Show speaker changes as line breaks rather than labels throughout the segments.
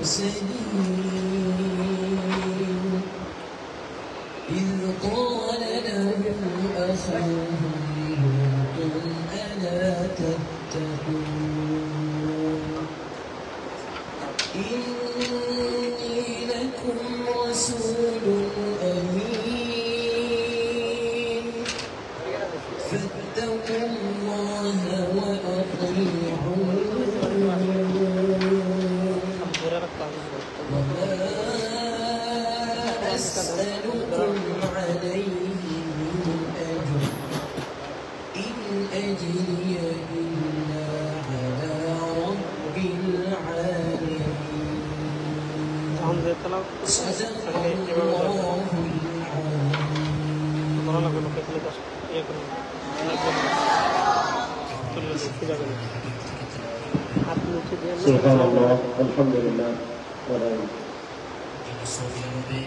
المرسلين إذ قال لهم أخوهم لوط ألا تتقون إني لكم رسول أمين فاتقوا الله وأطيعون وما أسألكم عليه من أجر إن أجري إلا على رب العالمين صدق الله
سبحان الله الحمد لله
সৌদি আরবে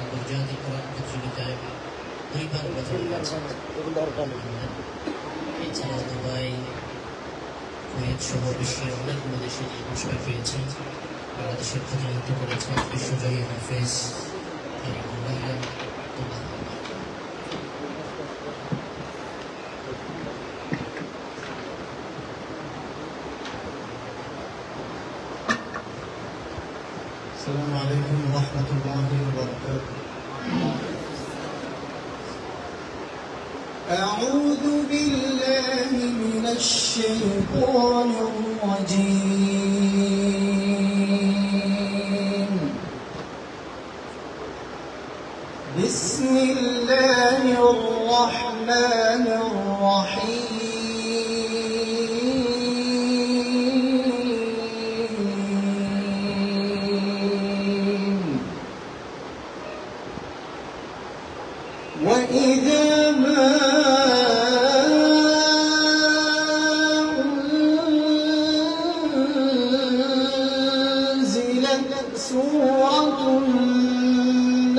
আন্তর্জাতিক কোরআন প্রতিযোগিতায় দুইবার প্রথম এছাড়া দুবাই কুয়েত সহ বিশ্বের অনেকগুলো দেশে যে পুরস্কার পেয়েছেন বাংলাদেশের প্রতিনিধিত্ব করেছেন বিশ্বজয়ী হাফেজ
السلام عليكم ورحمة الله وبركاته. أعوذ بالله من الشيطان الرجيم. بسم الله الرحمن الرحيم. وإذا ما أنزلت سورة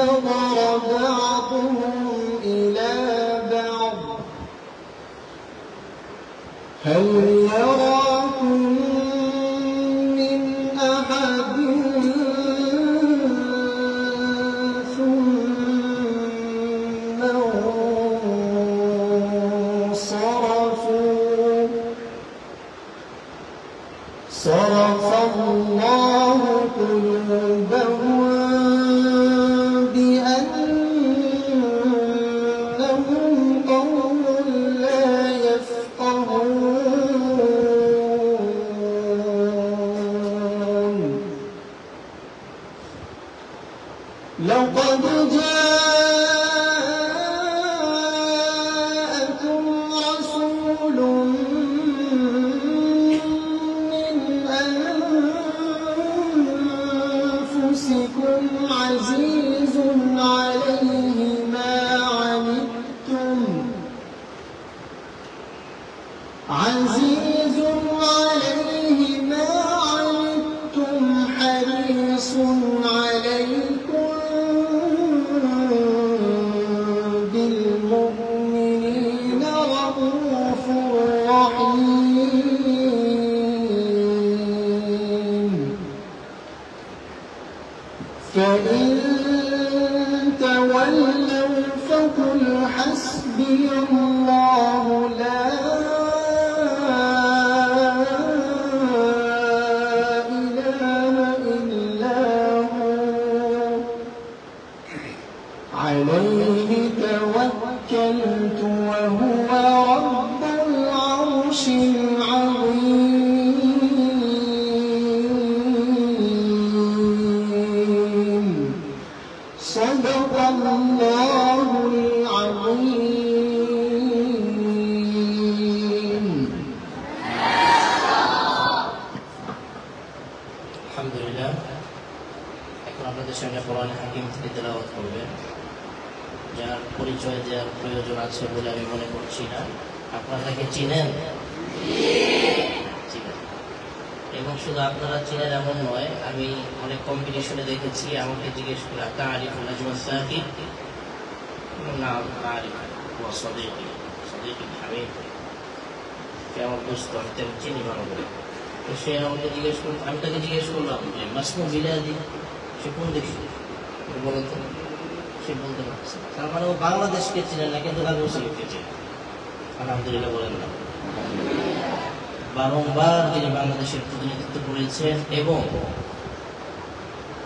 نظر بعضهم إلى بعض هل يراكم من أحد صرف الله قلوبهم بأنهم قوم لا يفقهون لقد جاءكم رسول عزيز عليه ما عنتم حريص عليكم بالمؤمنين رؤوف رحيم فإن تولوا فقل حسبي الله لا إله إلا هو عليه توكلت وهو رب العرش العظيم صدق الله العظيم.
الحمد لله. এখন আপনাদের সামনে কোরআন হাকিম থেকে তেলাওয়াত করবেন, যার পরিচয় দেওয়ার প্রয়োজন আছে বলে আমি মনে করছি না। আপনারা তাকে চিনেন? এবং শুধু আপনারা চিনেন এমন নয়, আমি অনেক কম্পিটিশনে দেখেছি আমাকে জিজ্ঞেস করে তারিফুল আজমা সাকিব না তারিফ ওয়া সদিকি হাবিব কে আমার দোস্ত, আমি তাকে চিনি ভালো করে। তো সে আমাকে জিজ্ঞেস করল, আমি তাকে জিজ্ঞেস করলাম যে মাসমু বিলাদি সে কোন দেশে বলেন তো। সে বলতে পারছে, তার মানে ও বাংলাদেশকে চিনে না কিন্তু কাগজকে চিনে। আলহামদুলিল্লাহ বলেন না। বারংবার তিনি বাংলাদেশের প্রতিনিধিত্ব করেছেন এবং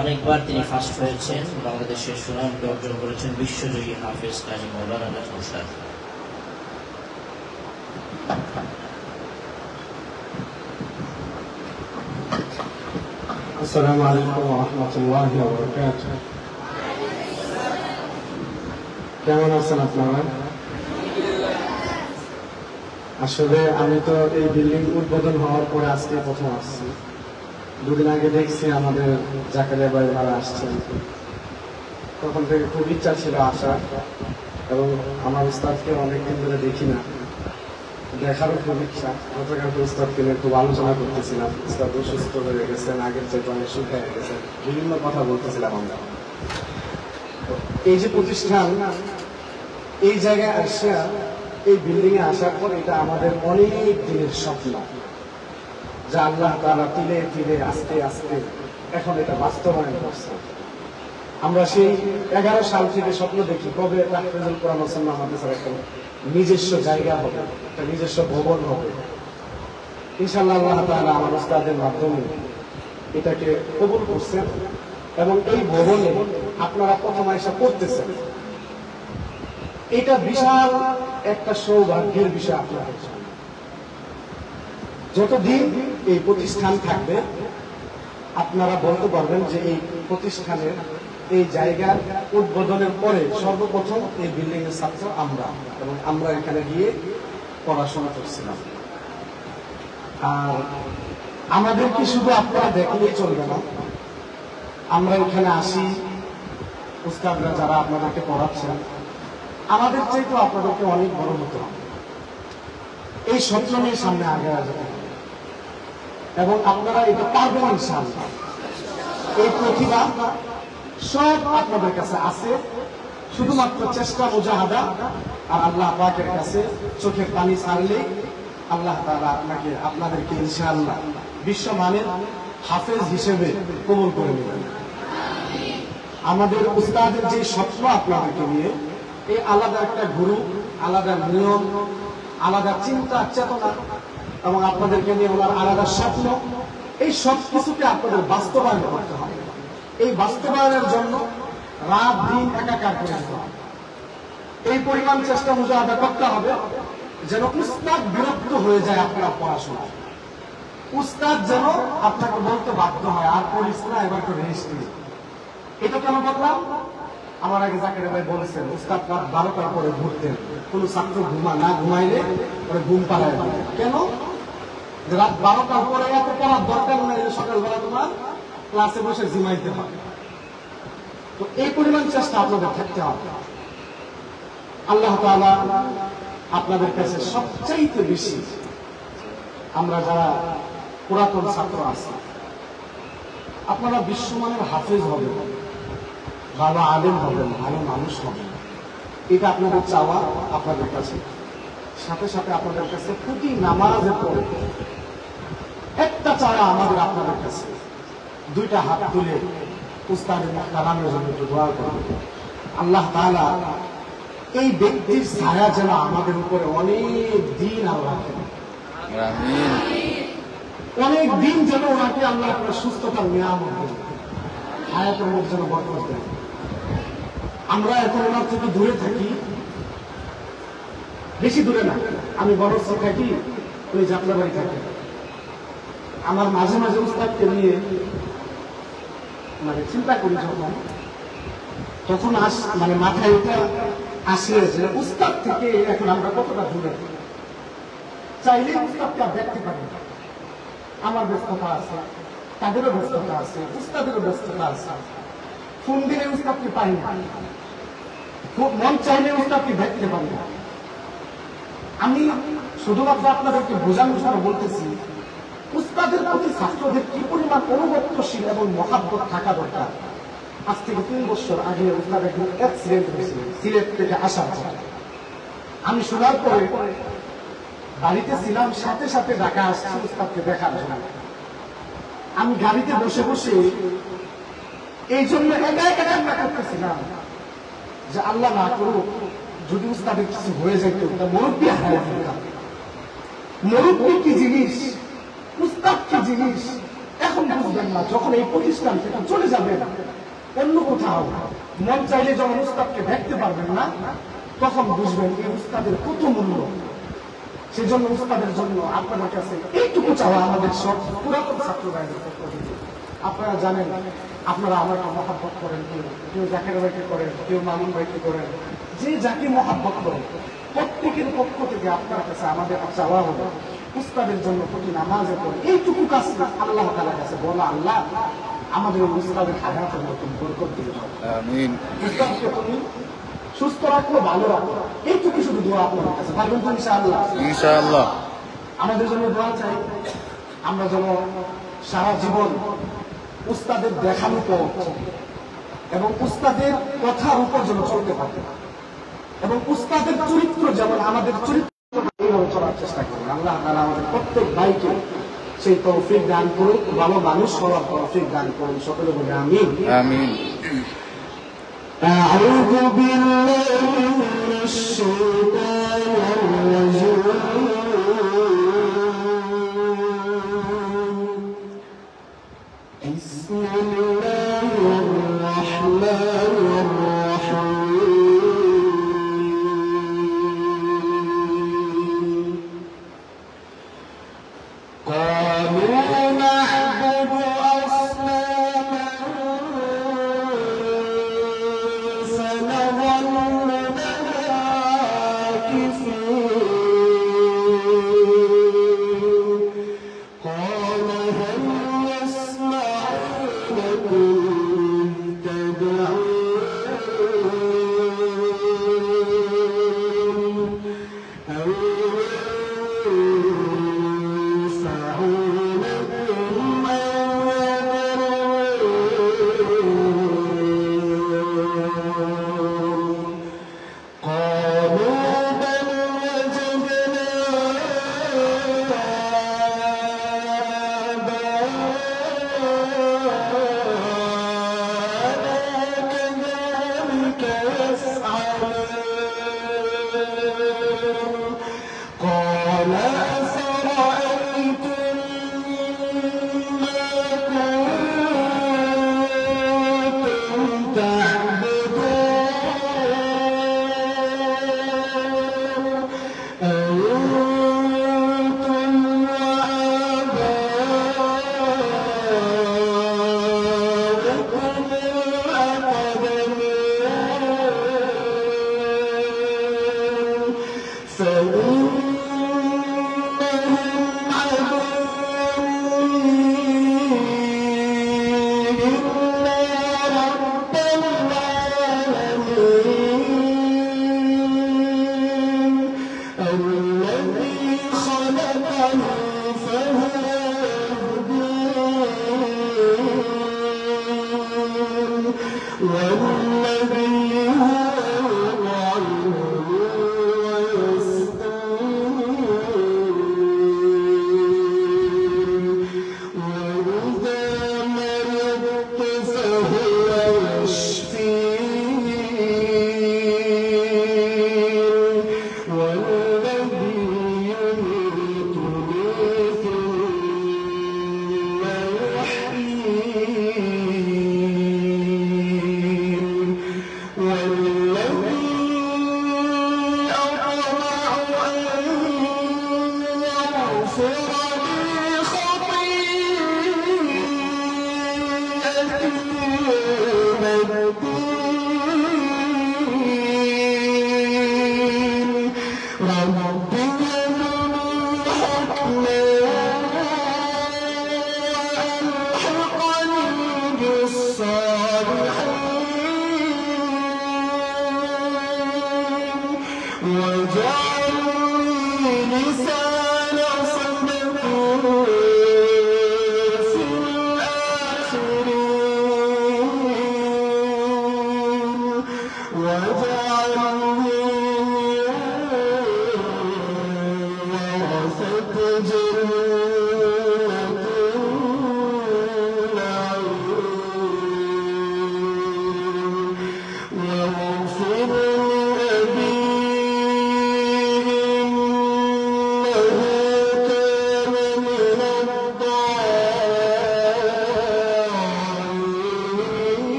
অনেকবার তিনি ফার্স্ট হয়েছেন, বাংলাদেশের সুনামকে অর্জন করেছেন বিশ্বজয়ী হাফেজ কাজী মাওলানা নাজমুল উস্তাদ।
আসসালামু আলাইকুম ওয়া রাহমাতুল্লাহি ওয়া বারাকাতুহু। কেমন আছেন আপনারা? আসলে আমি তো এই বিল্ডিং উদ্বোধন হওয়ার পরে আজকে প্রথম আসছি। দুদিন আগে দেখছি আমাদের জাকারিয়া ভাই ভাড়া আসছেন, তখন থেকে খুব ইচ্ছা ছিল আসার, এবং আমার উস্তাদকে অনেকদিন ধরে দেখি না, দেখারও খুব ইচ্ছা। গতকাল উস্তাদকে নিয়ে খুব আলোচনা করতেছিলাম, উস্তাদ অসুস্থ হয়ে গেছেন, আগের চাইতে অনেক সুখ হয়ে গেছেন, বিভিন্ন কথা বলতেছিলাম আমরা। এই যে প্রতিষ্ঠান, এই জায়গায় আসা, এই বিল্ডিং এ আসার পর এটা আমাদের অনেক দিনের স্বপ্ন, যা আল্লাহ তাআলা তিলে তিলে আস্তে আস্তে এখন এটা বাস্তবায়ন করছে। আমরা সেই 11 সাল থেকে স্বপ্ন দেখি কবে তাহফিজুল কোরআন ওয়াস সুন্নাহ মাদ্রাসার একটা নিজস্ব জায়গা হবে, একটা নিজস্ব ভবন হবে। ইনশাআল্লাহ আল্লাহ তাআলা আমার উস্তাদের মাধ্যমে এটাকে কবুল করছেন এবং এই ভবনে আপনারা প্রথম আয়সা করতেছেন। এটা বিশাল একটা সৌভাগ্যের বিষয় আপনাদের জন্য। যতদিন এই প্রতিষ্ঠান থাকবে আপনারা বলতে পারবেন যে এই প্রতিষ্ঠানের এই জায়গার উদ্বোধনের পরে সর্বপ্রথম এই বিল্ডিং এর ছাত্র আমরা, এবং আমরা এখানে গিয়ে পড়াশোনা করছিলাম। আর আমাদের কি শুধু আপনারা দেখলেই চলবে না, আমরা এখানে আসি, উস্তাদরা যারা আপনাদেরকে পড়াচ্ছেন আমাদের চাইতে আপনাদেরকে অনেক বড় হতে হবে, এই স্বপ্ন নিয়ে সামনে আগে যেতে হবে, এবং আপনারা এটা পারবেন ইনশাআল্লাহ। এই প্রতিভা সব আপনাদের কাছে আছে, শুধুমাত্র চেষ্টা, মুজাহাদা আর আল্লাহ পাকের কাছে চোখের পানি ছাড়লেই আল্লাহ তাআলা আপনাদেরকে ইনশাআল্লাহ বিশ্বমানের হাফেজ হিসেবে কবুল করে নেবেন। আমাদের উস্তাদের যে স্বপ্ন আপনাদেরকে নিয়ে, এই আলাদা একটা গুরু, আলাদা নিয়ম, আলাদা চিন্তা চেতনা, এবং আপনাদেরকে নিয়ে ওনার আলাদা স্বপ্ন, এই সব কিছুকে আপনাদের বাস্তবায়ন করতে হবে। এই বাস্তবায়নের জন্য রাত দিন একাকার করে দিতে হবে। এই পরিমাণ চেষ্টা মুজাহাদা করতে হবে যেন উস্তাদ বিরক্ত হয়ে যায় আপনার পড়াশোনা, উস্তাদ যেন আপনাকে বলতে বাধ্য হয় আর পড়িস না, এবার তো রেস্ট নিই। এটা কেন বললাম? আমার আগে জাকির ভাই বলেছেন উস্তাদ রাত 12টার পরে ঘুরতেন, কোন ছাত্র ঘুমাইলে পরে ঘুম পাড়ায় দেয়। কেন? রাত 12টার পরে এত পড়ার দরকার নাই, সকালবেলা তোমার ক্লাসে বসে জিমাইতে হবে। তো এই পরিমাণ চেষ্টা আপনাদের থাকতে হবে। আল্লাহ তাআলা আপনাদের কাছে সবচাইতে বেশি, আমরা যারা পুরাতন ছাত্র আছি, আপনারা বিশ্বমানের হাফেজ হবেন, ভালো আলেম হবেন, ভালো মানুষ হবেন, এটা আপনাদের চাওয়া আপনাদের কাছে। সাথে সাথে আপনাদের কাছে প্রতি নামাজের পরে একটা চাওয়া আমাদের আপনাদের কাছে, দুইটা হাত তুলে উস্তাদের মুহতারামের জন্য একটু দোয়া করবেন। আল্লাহ তাআলা এই ব্যক্তির ছায়া যেন আমাদের উপরে অনেক দিন আল্লাহ রাখেন, অনেক দিন যেন ওনাকে আল্লাহ সুস্থতার নিয়ামত দেন, হায়াতের মধ্যে যেন বরকত দেন। আমরা এখন ওনার থেকে দূরে থাকি, বেশি দূরে না, আমি বরফ থাকি ওই যাত্রাবাড়ি থাকি। আমার মাঝে মাঝে উস্তাদকে নিয়ে চিন্তা করি যখন, তখন মাথায় এটা আসে যে উস্তাদ থেকে এখন আমরা কতটা দূরে। চাইলে উস্তাদকে দেখতে পারি, আমার ব্যস্ততা আছে, তাদেরও ব্যস্ততা আছে, উস্তাদেরও ব্যস্ততা আছে, ফোন দিলে উস্তাদকে পাই না, মন চাইলে উস্তাদকে দেখতে পারি না। আমি শুধুমাত্র আপনাদেরকে বোঝানোর জন্য বলতেছি, উস্তাদের প্রতি ছাত্রদের কি পরিমাণ অনুগত্যশীল এবং মহাব্বত থাকা দরকার। আজ থেকে 3 বছর আগে উস্তাদ একজন অ্যাক্সিডেন্ট হয়েছিল সিলেট থেকে আসার পর। আমি শোনার পরে বাড়িতে ছিলাম, সাথে সাথে ঢাকা আসছি উস্তাদকে দেখার জন্য। আমি গাড়িতে বসে বসে এই জন্য একা একা কান্না করতেছিলাম যে আল্লাহ না করুক যদি উস্তাদের কিছু হয়ে যেত তা মুরব্বী হারায় ফেলতাম। মুরব্বী কি জিনিস, উস্তাদ কি জিনিস এখন বুঝবেন না। যখন এই প্রতিষ্ঠান থেকে চলে যাবেন অন্য কোথাও, মন চাইলে যখন উস্তাদকে দেখতে পারবেন না, তখন বুঝবেন এই উস্তাদের কত মূল্য। সেই জন্য উস্তাদের জন্য আপনাদের কাছে এইটুকু চাওয়া, আমাদের সব পুরাতন ছাত্র ভাইদের পক্ষ থেকে। আপনারা জানেন আপনারা আমাকে মহাব্বত করেন, কেউ জাকের ভাইকে করেন, কেউ মামুন ভাইকে করেন, যে যাকে মহাব্বত করেন প্রত্যেকের পক্ষ থেকে আপনার কাছে আমাদের চাওয়া হবে উস্তাদের জন্য প্রতি নামাজে পড়ে এইটুকু কাজ আল্লাহ তাআলার কাছে বলা, আল্লাহ আমাদের উস্তাদের হায়াতের নতুন বরকত দিয়ে দাও, আমিন। উস্তাদকে তুমি সুস্থ রাখো, ভালো রাখো, এইটুকু শুধু দোয়া আপনার কাছে পারবেন তো ইনশাআল্লাহ? ইনশাআল্লাহ। আমাদের জন্য দোয়া চাই, আমরা যেন সারা জীবন উস্তাদের দেখানো পথ এবং উস্তাদের কথার উপর যেন চলতে পারে এবং উস্তাদের চরিত্র যেমন আমাদের চরিত্র এইভাবে চলার চেষ্টা করুন। আল্লাহ তাআলা আমাদের প্রত্যেক ভাইকে সেই তৌফিক দান করুন, ভালো মানুষ হওয়ার তৌফিক দান করুন। সকলে বলে আমিন, আমিন। أعوذ بالله من الشيطان الرجيم. بسم الله الرحمن الرحيم. قالوا نعبد أصناما فنظل لها عاكفين. قال هل يسمعونكم تدعون أو ينفعونكم أو يضرون. قالوا بل وجدنا آباءنا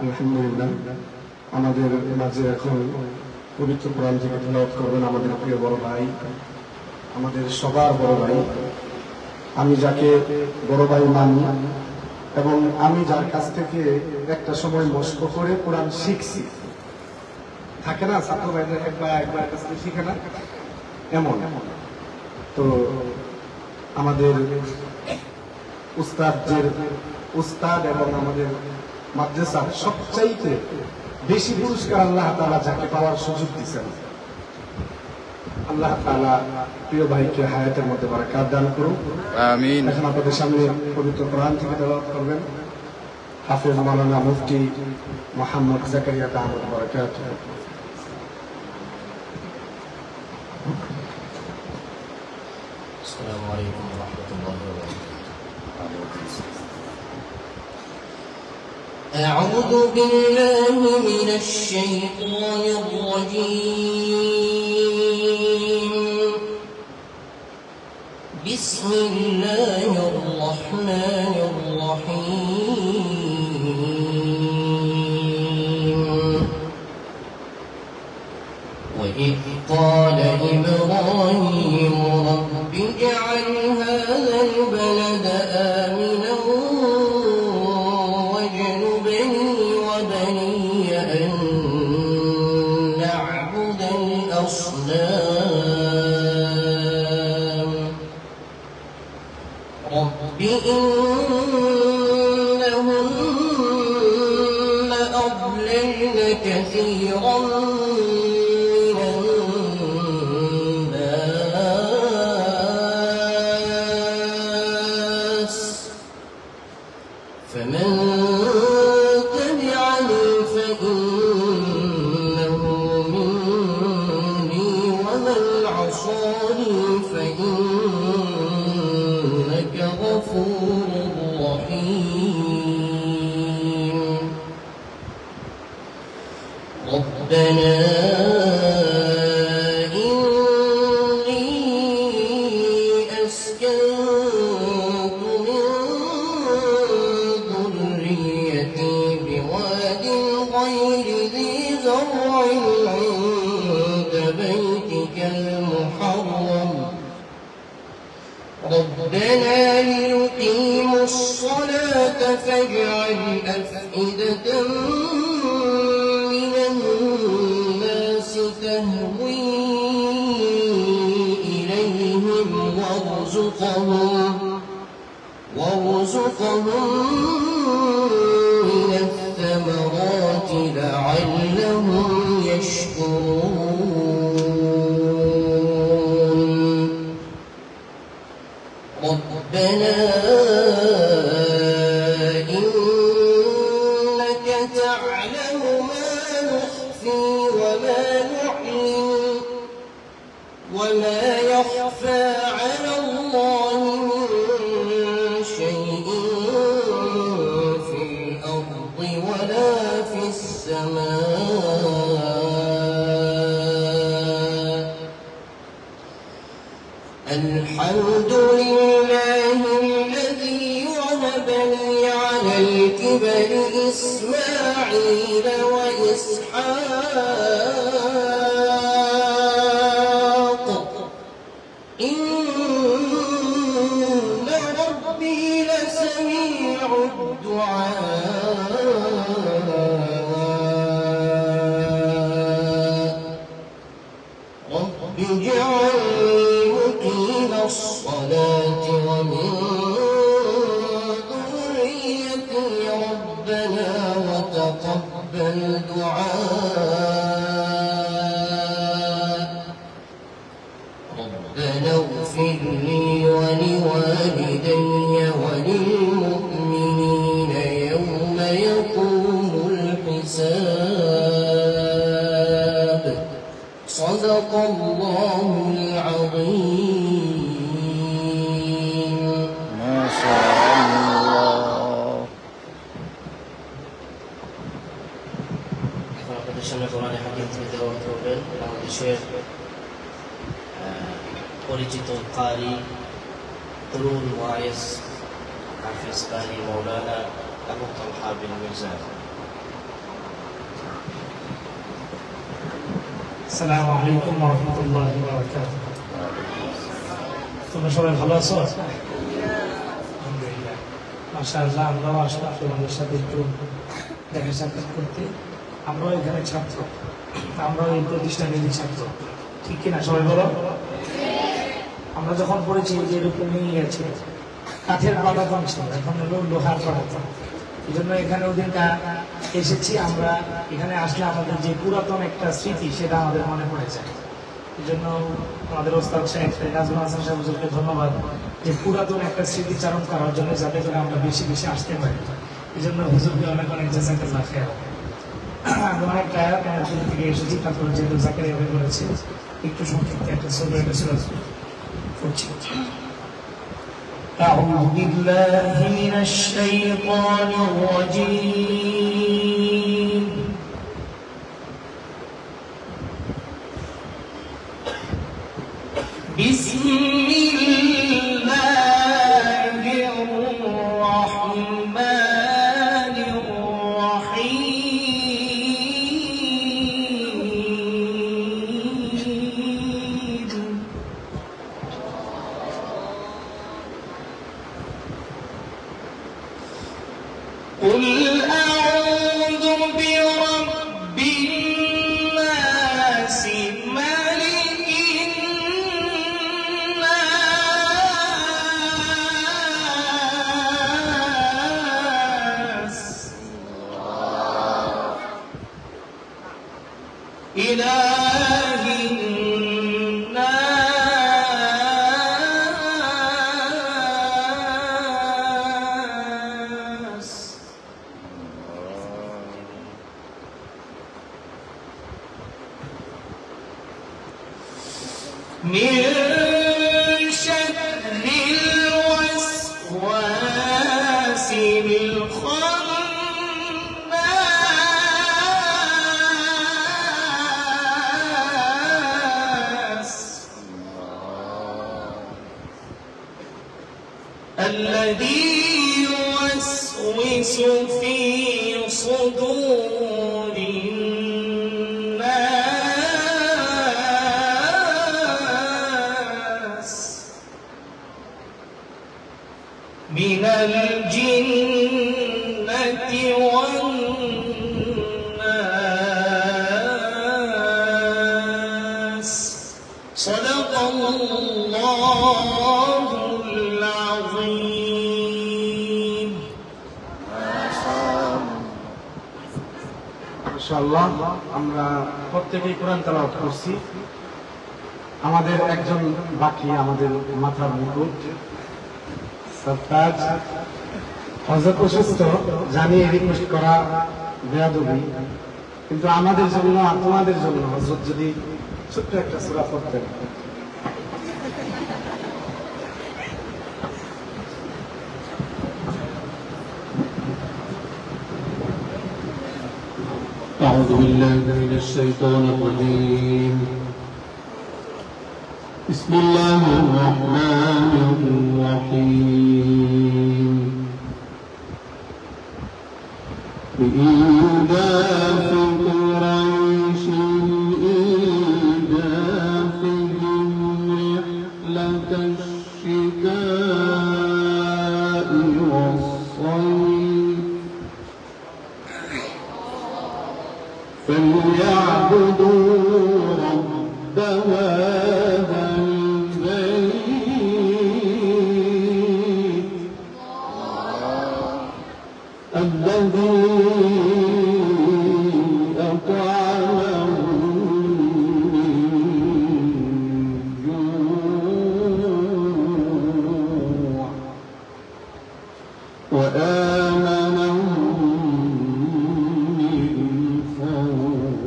আলহামদুলিল্লাহ আমাদের মাঝে এখন পবিত্র কোরআন থেকে তেলাওয়াত করবেন আমাদের প্রিয় বড় ভাই, আমাদের সবার বড় ভাই, আমি যাকে বড় ভাই মানি এবং আমি যার কাছ থেকে একটা সময় মস্ক করে কোরআন শিখছি। থাকে না ছাত্র ভাইদের একবার কাছ থেকে শিখে না, এমন। তো আমাদের উস্তাদ এবং আমাদের মাদ্রাসার সবচাইতে বেশি পুরস্কার আল্লাহ তাআলা যাকে পাওয়ার সুযোগ দিচ্ছেন, আল্লাহ তাআলা প্রিয় ভাইকে হায়াতের মধ্যে বারাকাত দান করুন, আমিন। এখন আপনাদের সামনে পবিত্র কোরআন থেকে তেলাওয়াত করবেন হাফেজ মাওলানা মুফতি মোহাম্মদ জাকারিয়া দামাত বারাকাতুহু।
السلام عليكم ورحمة الله وبركاته. أعوذ بالله من الشيطان الرجيم. بسم الله الرحمن الرحيم. وإذ قال إبراهيم رب اجعل هذا البلد آمنا واجنبني وبني أن نعبد الأصنام رب إنهن أضللن كثيرا فمن تبعني فإنه مني ومن عصاني فإنك غفور رحيم. ربنا ربنا ليقيموا الصلاة فاجعل أفئدة من الناس تهوي إليهم وارزقهم من الثمرات لعلهم يشكرون. ربنا إنك تعلم ما نخفي وما نعلن وما يخفى على الله من شيء في الأرض ولا في السماء. الحمد لله الذي وهب لي على الكبر إسماعيل وإسحاق إن ربي لسميع الدعاء. رب اجعلني مقيم الصلاة ومن ذريتي ربنا وتقبل دعاء. ربنا اغفر لي ولوالدي وللمؤمنين يوم يقوم الحساب. صدق الله العظيم.
ما شاء الله.
আপনাদের সামনে কোরআন হাকিম থেকে তেলাওয়াত করবেন বাংলাদেশের পরিচিত কারি তরুণ ওয়াইজ হাফিজ কারি মাওলানা আবু তালহা বিন মির্জা।
আসসালামু আলাইকুম ওয়া রাহমাতুল্লাহি ওয়া বারাকাতুহু। তোমরা সবাই ভালো আছো? আলহামদুলিল্লাহ, মাশাআল্লাহ। আমরাও আসলাম তোমাদের সাথে একটু দেখা সাক্ষাৎ করতে। আমরাও এখানে ছাত্র, আমরাও এই প্রতিষ্ঠানেরই ছাত্র, ঠিক কিনা? সবাই বলো। আমরা যখন পড়েছি যে এরকমই আছে, কাঠের পাটাতন ছিল, এখন হলো লোহার পাটাতন। এই জন্য এখানে ওদিনটা এসেছি আমরা। এখানে আসলে আমাদের যে পুরাতন একটা স্মৃতি সেটা আমাদের মনে পড়ে যায়। এই জন্য আমাদের ওস্তাদ সাহেব নাজমুল হাসান সাহেব হুজুরকে ধন্যবাদ যে পুরাতন একটা স্মৃতিচারণ করার জন্য, যাতে করে আমরা বেশি বেশি আসতে পারি। এই জন্য হুজুরকে অনেক অনেক জাযাকাল্লাহ খাইর। আমি অনেক টায়ার থেকে এসেছি, তারপর যেহেতু জাকারিয়া ভাই করেছে একটু সংক্ষিপ্ত একটা ছোট একটা সুরাজ করছি। أعوذ بالله من الشيطان الرجيم. بسم الله الرحمن الرحيم. قل أعوذ برب الناس ملك الناس إله الناس من شر الوسواس الخناس الذي يوسوس في صدور الناس من الجنة والناس. صدق الله العظيم.
ইনশাআল্লাহ আমরা প্রত্যেকেই কোরআন তেলাওয়াত করছি। আমাদের একজন বাকি, আমাদের মাথার মুকুট সরতাজ হযরত অসুস্থ, জানিয়ে রিকোয়েস্ট করা বেয়াদবি, কিন্তু আমাদের জন্য আর তোমাদের জন্য হযরত যদি ছোট্ট একটা সূরা পড়তেন।
أعوذ بالله من الشيطان الرجيم. بسم الله الرحمن الرحيم. بإيلاف قريش إيلافهم رحلة الشتاء والصيف فليعبدوا رب هذا البيت الذي أطعمهم من جوع وآمنهم من خوف.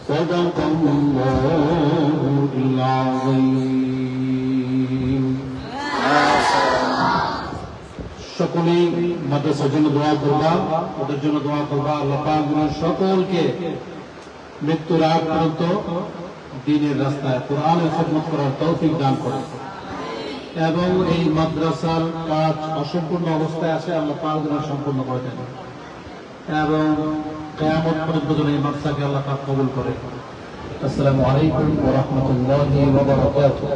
صدق الله العظيم. সকলেই মাদ্রাসার জন্য দোয়া করবা, ওদের জন্য দোয়া করবা। আল্লাহ পাক যেন সকলকে মৃত্যুর আগ পর্যন্ত দ্বীনের রাস্তায় কোরআনের খিদমত করার তৌফিক দান করে, এবং এই মাদ্রাসার কাজ অসম্পূর্ণ অবস্থায় আছে, আল্লাহ পাক যেন সম্পূর্ণ করে দেন, এবং কিয়ামত পর্যন্ত যেন এই মাদ্রাসাকে আল্লাহ পাক কবুল করে। আসসালামু আলাইকুম ওয়া রাহমাতুল্লাহি ওয়া বারাকাতুহু।